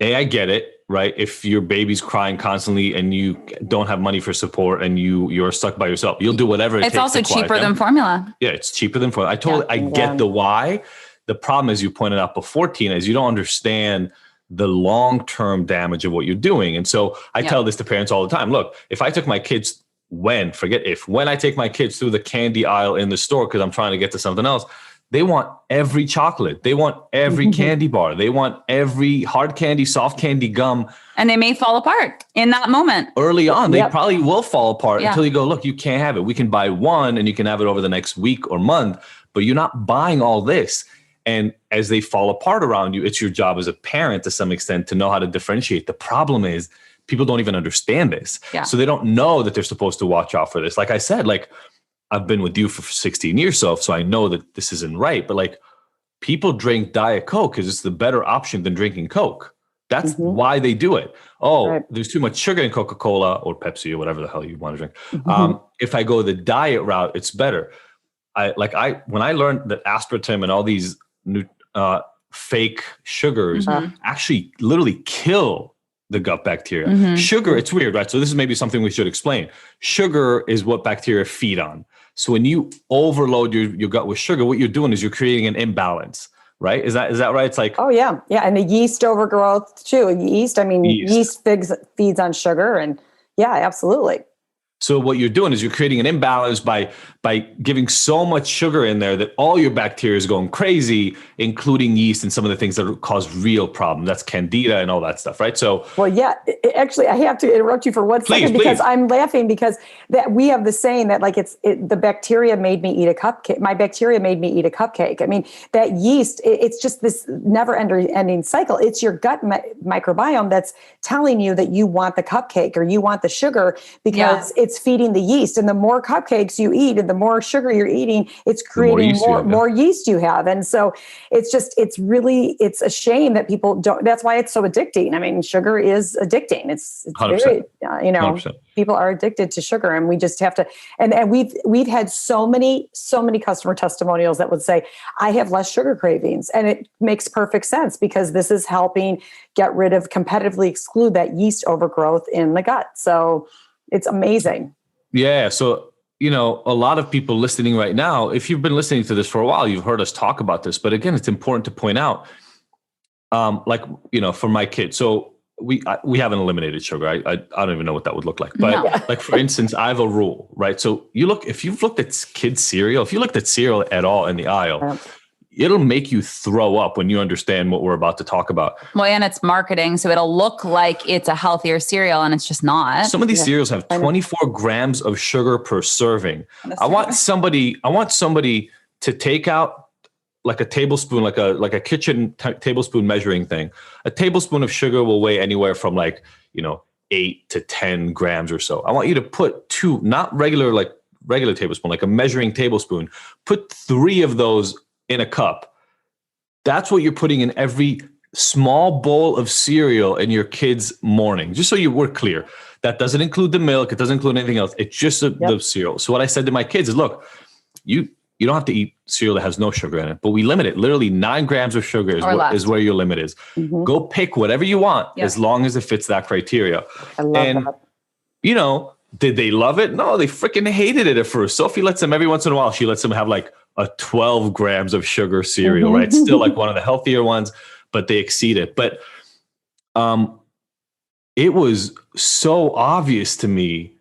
I get it, right? If your baby's crying constantly and you don't have money for support and you're stuck by yourself, you'll do whatever it takes. It's also cheaper than formula. Yeah, it's cheaper than formula. I get the why. The problem, as you pointed out before, Tina, is you don't understand the long-term damage of what you're doing. And so I tell this to parents all the time. Look, if I took my kids when I take my kids through the candy aisle in the store because I'm trying to get to something else, they want every chocolate. They want every candy bar. They want every hard candy, soft candy, gum. And they may fall apart in that moment. Early on, they probably will fall apart until you go, look, you can't have it. We can buy one and you can have it over the next week or month, but you're not buying all this. And as they fall apart around you, it's your job as a parent to some extent to know how to differentiate. The problem is people don't even understand this. Yeah. So they don't know that they're supposed to watch out for this. Like I said, I've been with you for 16 years, so I know that this isn't right. But people drink Diet Coke because it's the better option than drinking Coke. That's why they do it. There's too much sugar in Coca-Cola or Pepsi or whatever the hell you want to drink. If I go the diet route, it's better. When I learned that aspartame and all these fake sugars actually literally kill the gut bacteria. Sugar, it's weird, right? So this is maybe something we should explain. Sugar is what bacteria feed on. So when you overload your gut with sugar, what you're doing is you're creating an imbalance, right? Is that right? It's like, yeah. And the yeast overgrowth too. Yeast feeds on sugar, and absolutely. So what you're doing is you're creating an imbalance by giving so much sugar in there that all your bacteria is going crazy, including yeast and some of the things that cause real problems. That's candida and all that stuff, right? So, actually, I have to interrupt you for 1 second because I'm laughing because that we have the saying that the bacteria made me eat a cupcake. My bacteria made me eat a cupcake. I mean, that yeast, it's just this never-ending cycle. It's your gut microbiome that's telling you that you want the cupcake or you want the sugar because it's it's feeding the yeast, and the more cupcakes you eat and the more sugar you're eating, it's creating more yeast you have. And so it's a shame that people don't, that's why it's so addicting. I mean, sugar is addicting. It's very, 100%. People are addicted to sugar, and we just have to, and we've had so many customer testimonials that would say, I have less sugar cravings. And it makes perfect sense, because this is helping get rid of, competitively exclude that yeast overgrowth in the gut. So it's amazing. Yeah. So, a lot of people listening right now, if you've been listening to this for a while, you've heard us talk about this, but again, it's important to point out, for my kids. So we haven't eliminated sugar. I don't even know what that would look like, but like, for instance, I have a rule, right? So if you've looked at kids cereal, if you looked at cereal at all in the aisle, it'll make you throw up when you understand what we're about to talk about. Well, and it's marketing, so it'll look like it's a healthier cereal, and it's just not. Some of these cereals have 24 grams of sugar per serving. I want somebody to take out like a tablespoon, like a kitchen tablespoon measuring thing. A tablespoon of sugar will weigh anywhere from 8 to 10 grams or so. I want you to put 2, not regular tablespoon, like a measuring tablespoon, put 3 of those in a cup. That's what you're putting in every small bowl of cereal in your kid's morning. Just so we're clear, that doesn't include the milk. It doesn't include anything else. It's just the cereal. So what I said to my kids is, look, you don't have to eat cereal that has no sugar in it, but we limit it. Literally 9 grams of sugar is where your limit is. Mm-hmm. Go pick whatever you want as long as it fits that criteria. I love that. Did they love it? No, they freaking hated it at first. Sophie lets them every once in a while. She lets them have like a 12 grams of sugar cereal, right? Still like one of the healthier ones, but they exceed it. But it was so obvious to me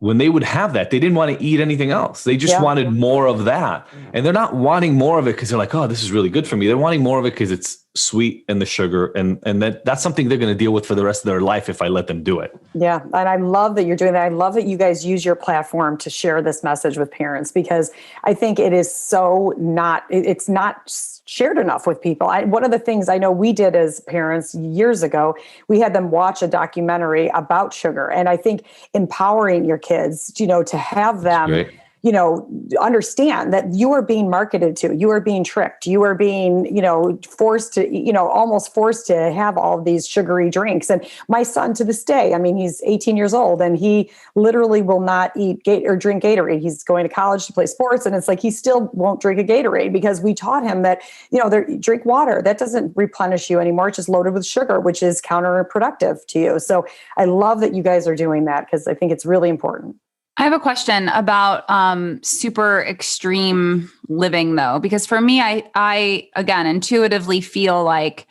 when they would have that, they didn't want to eat anything else. They just wanted more of that. And they're not wanting more of it because they're like, oh, this is really good for me. They're wanting more of it because it's sweet and the sugar. And that's something they're going to deal with for the rest of their life if I let them do it. Yeah. And I love that you're doing that. I love that you guys use your platform to share this message with parents, because I think it is it's not shared enough with people. One of the things I know we did as parents years ago, we had them watch a documentary about sugar. And I think empowering your kids, to have them, understand that you are being marketed to, you are being tricked, you are being, forced to, almost forced to have all of these sugary drinks. And my son, to this day, I mean, he's 18 years old and he literally will not eat or drink Gatorade. He's going to college to play sports. And it's like, he still won't drink a Gatorade because we taught him that, drink water. That doesn't replenish you anymore. It's just loaded with sugar, which is counterproductive to you. So I love that you guys are doing that, because I think it's really important. I have a question about super extreme living, though, because for me, I again, intuitively feel like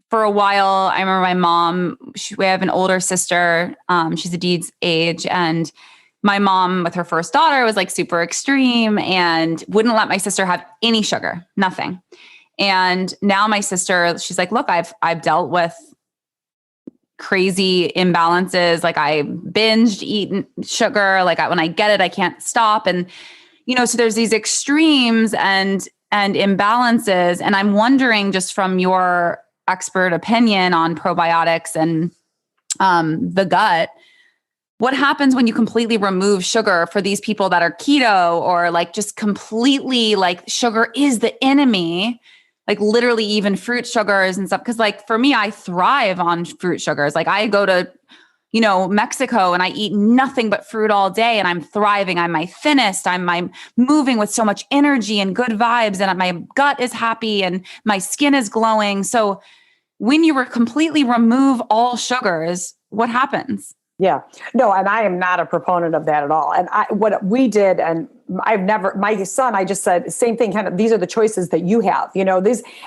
for a while, I remember my mom, we have an older sister. She's Adid's age. And my mom with her first daughter was like super extreme and wouldn't let my sister have any sugar, nothing. And now my sister, she's like, look, I've dealt with crazy imbalances. Like I binged eating sugar. Like when I get it, I can't stop. And, so there's these extremes and imbalances. And I'm wondering, just from your expert opinion on probiotics and the gut, what happens when you completely remove sugar for these people that are keto, or like just completely like sugar is the enemy? Like literally even fruit sugars and stuff. Cause like for me, I thrive on fruit sugars. Like I go to, Mexico and I eat nothing but fruit all day and I'm thriving. I'm my thinnest. I'm moving with so much energy and good vibes, and my gut is happy and my skin is glowing. So when you completely remove all sugars, what happens? Yeah, no, and I am not a proponent of that at all. And what we did, and my son, I just said, same thing, kind of, these are the choices that you have,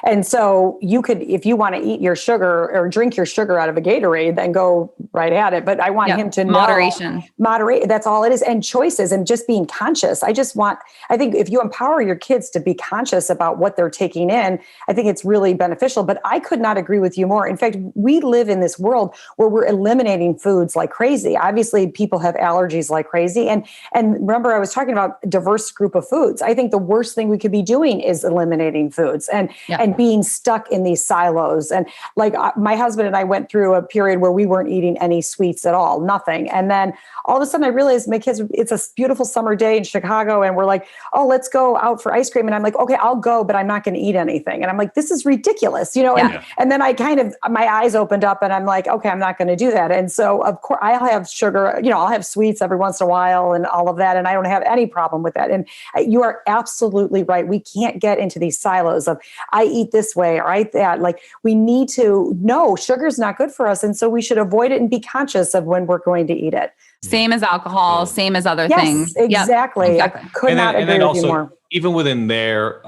and so you could, if you want to eat your sugar or drink your sugar out of a Gatorade, then go right at it. But I want him to moderate. That's all it is. And choices and just being conscious. I think if you empower your kids to be conscious about what they're taking in, I think it's really beneficial. But I could not agree with you more. In fact, we live in this world where we're eliminating foods like crazy. Obviously, people have allergies like crazy. And remember, I was talking about diverse group of foods. I think the worst thing we could be doing is eliminating foods and being stuck in these silos. And like my husband and I went through a period where we weren't eating any sweets at all, nothing. And then all of a sudden I realized my kids, it's a beautiful summer day in Chicago. And we're like, oh, let's go out for ice cream. And I'm like, okay, I'll go, but I'm not going to eat anything. And I'm like, this is ridiculous, and then I kind of, my eyes opened up and I'm like, okay, I'm not going to do that. And so of course I'll have sugar, I'll have sweets every once in a while and all of that. And I don't have any problem with that. And you are absolutely right. We can't get into these silos of I eat this way or I eat that. Like we need to know sugar is not good for us. And so we should avoid it and be conscious of when we're going to eat it. Same as alcohol, same as other things. Exactly. Yep. I could not agree with you more. Even within there,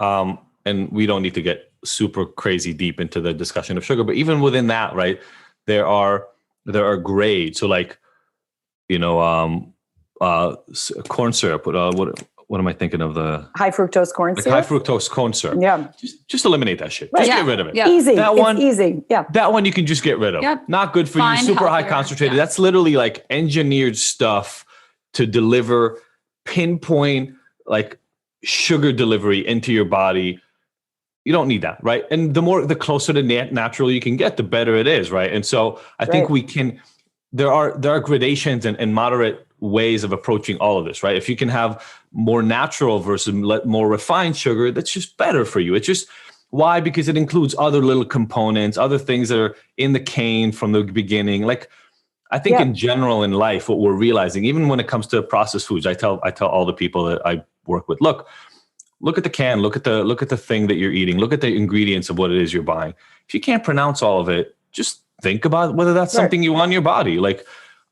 and we don't need to get super crazy deep into the discussion of sugar, but even within that, right, there are grades. So like, corn syrup. What am I thinking of? The high fructose corn syrup. High fructose corn syrup. Yeah. Just eliminate that shit. Right. Just get rid of it. Yeah. Easy. It's easy. Yeah. That one you can just get rid of. Yep. Not good for you. Super high concentrated. Yeah. That's literally like engineered stuff to deliver pinpoint like sugar delivery into your body. You don't need that, right? And the closer to natural you can get, the better it is, right? And so I think we can. There are gradations and moderate ways of approaching all of this, right? If you can have more natural versus more refined sugar, that's just better for you. It's just why? Because it includes other little components, other things that are in the cane from the beginning. Like I think in general in life, what we're realizing, even when it comes to processed foods, I tell all the people that I work with, look at the can, look at the thing that you're eating, look at the ingredients of what it is you're buying. If you can't pronounce all of it, just think about whether that's something you want in your body. Like,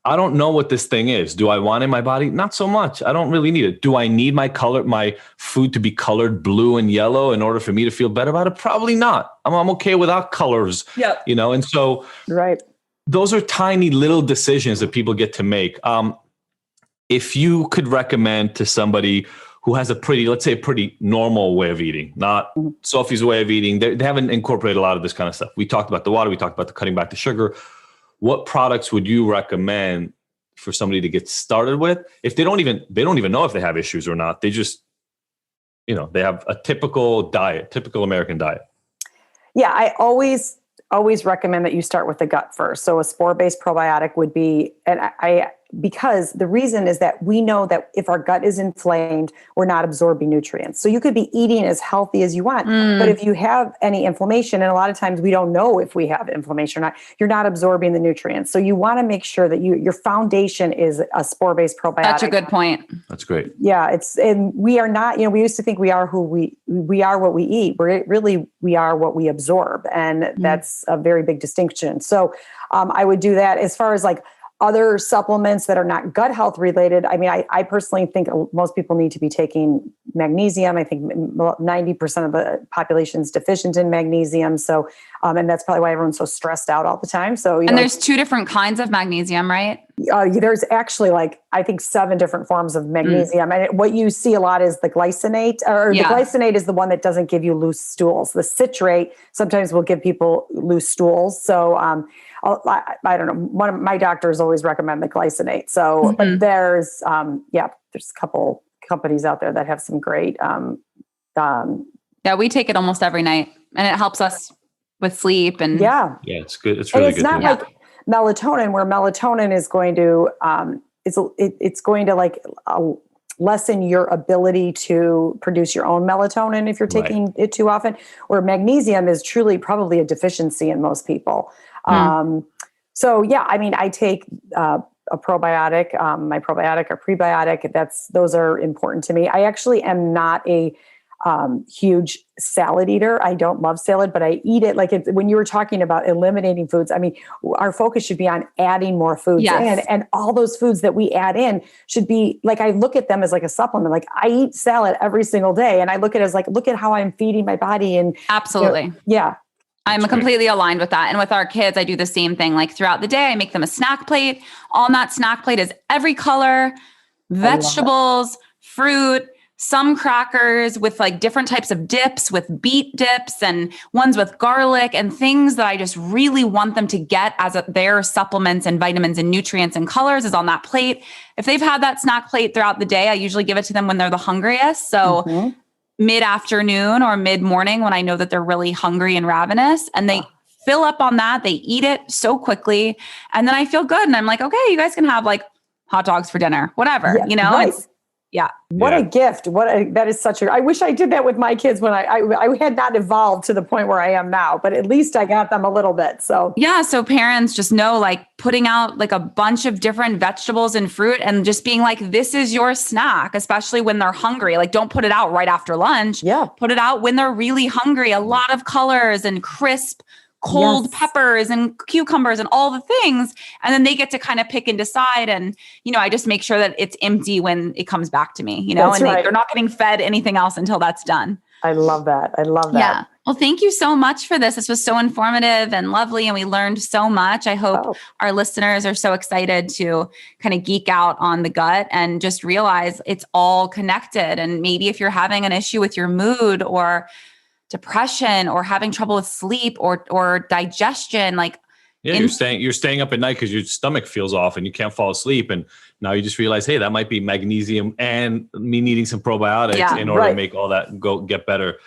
I don't know what this thing is. Do I want it in my body? Not so much. I don't really need it. Do I need my food to be colored blue and yellow in order for me to feel better about it? Probably not. I'm okay without colors. Yeah. And so those are tiny little decisions that people get to make. If you could recommend to somebody who has a pretty normal way of eating, not Sophie's way of eating, they haven't incorporated a lot of this kind of stuff. We talked about the water. We talked about the cutting back the sugar. What products would you recommend for somebody to get started with if they don't even know if they have issues or not? They just, they have a typical American diet. Yeah, I always recommend that you start with the gut first. So a spore-based probiotic would be, because the reason is that we know that if our gut is inflamed, we're not absorbing nutrients. So you could be eating as healthy as you want, but if you have any inflammation, and a lot of times we don't know if we have inflammation or not, you're not absorbing the nutrients. So you want to make sure that your foundation is a spore-based probiotic. That's a good point. That's great. Yeah, and we are not, we used to think we are who we are what we eat. We are what we absorb. And that's a very big distinction. So I would do that. As far as like other supplements that are not gut health related, I mean, I personally think most people need to be taking magnesium. I think 90% of the population is deficient in magnesium. So, and that's probably why everyone's so stressed out all the time. So, there's 2 different kinds of magnesium, right? There's actually I think 7 different forms of magnesium. And what you see a lot is the glycinate, the glycinate is the one that doesn't give you loose stools. The citrate sometimes will give people loose stools. So, I don't know. One of my doctors always recommend the glycinate. So, but there's a couple companies out there that have some great. We take it almost every night, and it helps us with sleep. And it's good. It's really good. It's not like melatonin, where melatonin is going to it's going to lessen your ability to produce your own melatonin if you're taking it too often. Where magnesium is truly probably a deficiency in most people. So I mean, I take a probiotic, my probiotic or prebiotic. Those are important to me. I actually am not a huge salad eater. I don't love salad, but I eat it. When you were talking about eliminating foods, I mean, our focus should be on adding more foods in, and all those foods that we add in should be I look at them as like a supplement. Like I eat salad every single day, and I look at it as look at how I'm feeding my body. And absolutely. I'm completely aligned with that. And with our kids, I do the same thing. Throughout the day, I make them a snack plate. On that snack plate is every color, vegetables, fruit, some crackers with like different types of dips, with beet dips and ones with garlic and things that I just really want them to get as their supplements and vitamins and nutrients and colors is on that plate. If they've had that snack plate throughout the day, I usually give it to them when they're the hungriest. So mid-afternoon or mid-morning when I know that they're really hungry and ravenous, and they fill up on that. They eat it so quickly. And then I feel good. And I'm like, okay, you guys can have like hot dogs for dinner, whatever, you know? Right. What a gift. That is such a, I wish I did that with my kids when I had not evolved to the point where I am now, but at least I got them a little bit. So yeah. So parents just know, like putting out like a bunch of different vegetables and fruit and just being like, this is your snack, especially when they're hungry. Like don't put it out right after lunch. Yeah. Put it out when they're really hungry. A lot of colors and crisp, cold peppers and cucumbers and all the things. And then they get to kind of pick and decide. And, you know, I just make sure that it's empty when it comes back to me, you know, and they're not getting fed anything else until that's done. I love that. Yeah. Well, thank you so much for this. This was so informative and lovely. And we learned so much. I hope our listeners are so excited to kind of geek out on the gut and just realize it's all connected. And maybe if you're having an issue with your mood or depression or having trouble with sleep or digestion, like you're staying up at night because your stomach feels off and you can't fall asleep, and now you just realize, hey, that might be magnesium and me needing some probiotics in order to make all that get better.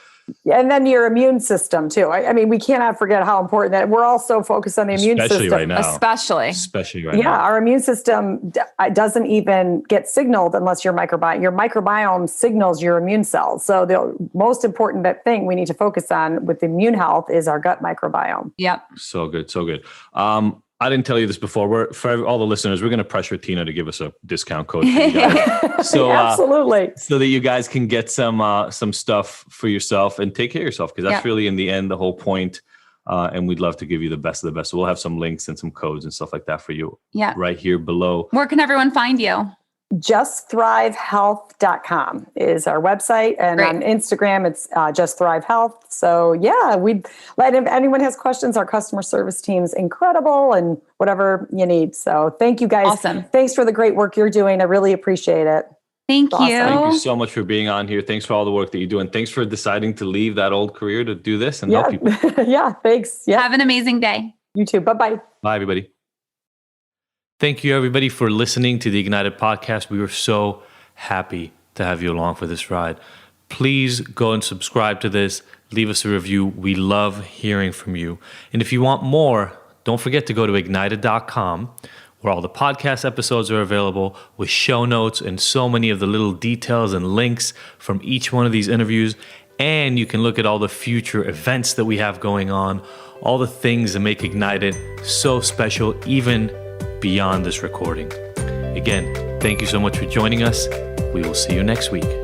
Yeah, and then your immune system too. I mean, we cannot forget how important that we're also focused on the immune system right now. Especially right now. Yeah, our immune system doesn't even get signaled unless your microbiome signals your immune cells. So the most important thing we need to focus on with immune health is our gut microbiome. Yep. So good. I didn't tell you this before. For all the listeners, we're going to pressure Tina to give us a discount code for you guys. So absolutely, so that you guys can get some stuff for yourself and take care of yourself, because that's really in the end the whole point. And we'd love to give you the best of the best. So we'll have some links and some codes and stuff like that for you. Right here below. Where can everyone find you? JustThriveHealth.com is our website, and on Instagram it's Just Thrive Health. So we'd let if anyone has questions. Our customer service team's incredible, and whatever you need. So thank you guys. Awesome. Thanks for the great work you're doing. I really appreciate it. Thank you. Thank you so much for being on here. Thanks for all the work that you do, and thanks for deciding to leave that old career to do this and help people. Thanks. Have an amazing day. You too. Bye-bye. Bye, everybody. Thank you, everybody, for listening to the Ignited podcast. We were so happy to have you along for this ride. Please go and subscribe to this. Leave us a review. We love hearing from you. And if you want more, don't forget to go to ignited.com, where all the podcast episodes are available with show notes and so many of the little details and links from each one of these interviews. And you can look at all the future events that we have going on, all the things that make Ignited so special, even beyond this recording. Again, thank you so much for joining us. We will see you next week.